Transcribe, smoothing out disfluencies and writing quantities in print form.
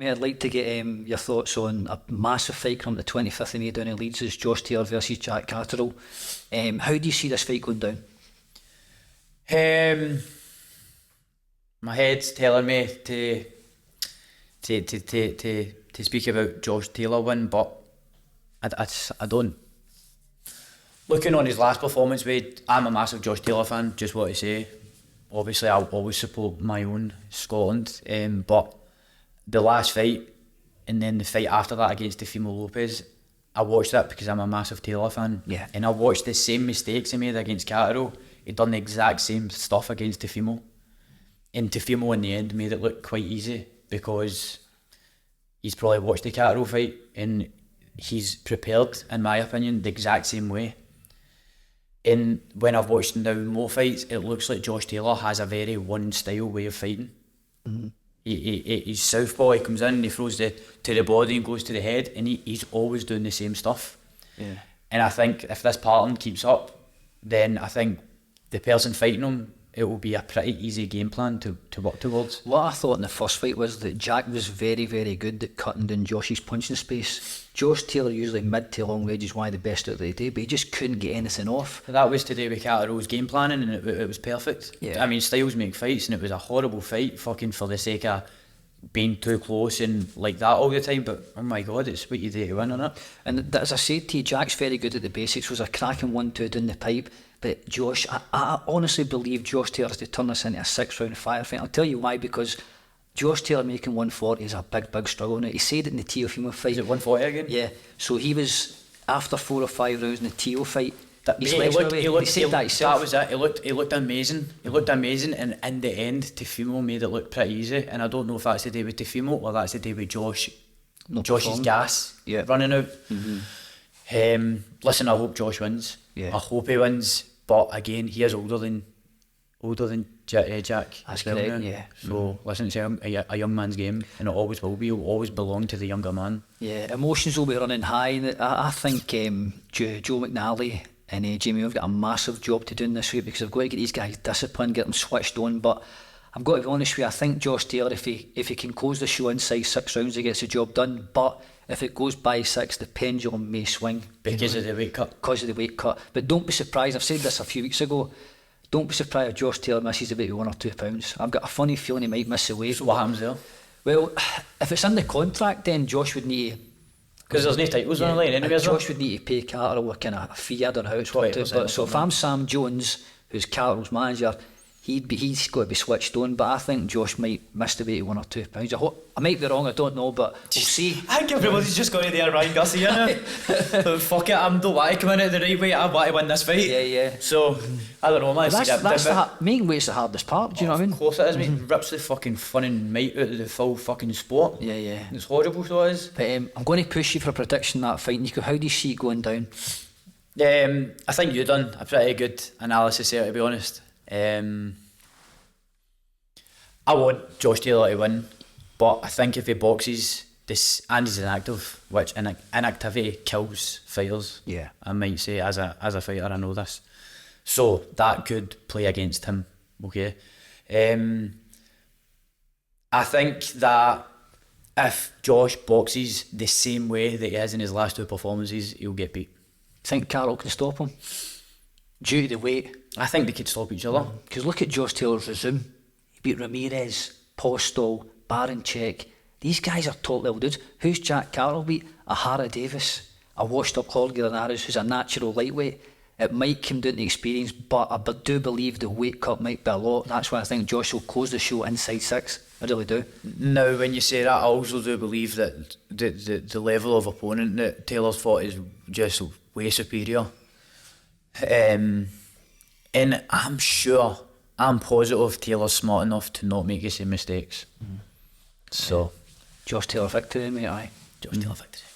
Mate, I'd like to get your thoughts on a massive fight coming the 25th of May down in Leeds. It's Josh Taylor versus Jack Catterall. How do you see this fight going down? My head's telling me to speak about Josh Taylor win, but I don't. Looking on his last performance, Wade, I'm a massive Josh Taylor fan. Just what to say. Obviously, I'll always support my own Scotland, but the last fight and then the fight after that against Teofimo Lopez, I watched that because I'm a massive Taylor fan. Yeah. And I watched the same mistakes he made against Catterall. He'd done the exact same stuff against Teofimo. And Teofimo in the end made it look quite easy because he's probably watched the Catterall fight and he's prepared, in my opinion, the exact same way. And when I've watched now more fights, it looks like Josh Taylor has a very one style way of fighting. Mm-hmm. He's southpaw, he comes in, he throws to the body and goes to the head, and he's always doing the same stuff. Yeah. And I think if this pattern keeps up, then I think the person fighting him, it will be a pretty easy game plan to work towards. What I thought in the first fight was that Jack was very, very good at cutting down Josh's punching space. Josh Taylor usually mid to long range is one of the best out of the day, but he just couldn't get anything off. That was to do with Catterall's game planning, and it was perfect. Yeah. I mean, styles make fights, and it was a horrible fight, fucking for the sake of being too close and like that all the time, but oh my god, it's what you do to win, isn't it? And as I said to you, Jack's very good at the basics. Was a cracking 1-2 down the pipe, but Josh, I honestly believe Josh Taylor's to turn this into a 6-round firefight. I'll tell you why, because Josh Taylor making 140 is a big struggle now. He said it in the Teofimo fight. Is it 140 again? Yeah, so he was after 4 or 5 rounds in the Teo fight. He said that himself. That was it. He looked amazing. And in the end, Teofimo made it look pretty easy. And I don't know if that's the day with Teofimo or that's the day with Josh. Josh's gas running out. Mm-hmm. Listen, I hope Josh wins. Yeah. I hope he wins. But again, he is older than Jack. That's correct. Yeah. So listen, it's a young man's game, and it always will be. It will always belong to the younger man. Yeah, emotions will be running high. And I think Joe McNally and Jamie have got a massive job to do in this week because they've got to get these guys disciplined, get them switched on. But I've got to be honest with you, I think Josh Taylor, if he can close the show inside 6 rounds, he gets the job done. But if it goes by 6, the pendulum may swing. Because of the weight cut. Because of the weight cut. But don't be surprised, I've said this a few weeks ago, don't be surprised if Josh Taylor misses about 1 or 2 pounds. I've got a funny feeling he might miss the weight. So what happens there? Well, if it's in the contract, then Josh would need to... Because there's no titles on the line anyway. Josh would need to pay Catterall a kind of fee. I don't know how it's worked out. But so if I'm Sam Jones, who's Catterall's manager, he's got to be switched on. But I think Josh might miss the weight of 1 or 2 pounds. I might be wrong, I don't know, but we'll see. I think everybody's just going to there Ryan Gussie, you know. Fuck it, I don't want to come in at the right way. I want to win this fight. Yeah. So I don't know, man. Making weight's the hardest part. Do you know what I mean? Of course it is, mate. Rips the fucking fun and might out of the full fucking sport. Yeah. It's horrible, so it is. But I'm going to push you for a prediction that fight, Nico. How do you see it going down? I think you've done a pretty good analysis here, to be honest. I want Josh Taylor to win, but I think if he boxes this, and he's inactive, which inactivity kills fighters. Yeah, I might say as a fighter, I know this, so that could play against him. Okay, I think that if Josh boxes the same way that he has in his last 2 performances, he'll get beat. Think Catterall can stop him due to the weight? I think they could stop each other. Because look at Josh Taylor's resume. He beat Ramirez, Postol, Baranchek. These guys are top level dudes. Who's Jack Catterall beat? A Hara Davis, a washed up Jorge Linares who's a natural lightweight. It might come down to experience, but I do believe the weight cut might be a lot. That's why I think Josh will close the show inside 6. I really do. Now, when you say that, I also do believe that the level of opponent that Taylor's fought is just way superior. And I'm positive Taylor's smart enough to not make the same mistakes. So, Josh Taylor victory, mate. Aye. Josh Taylor victory.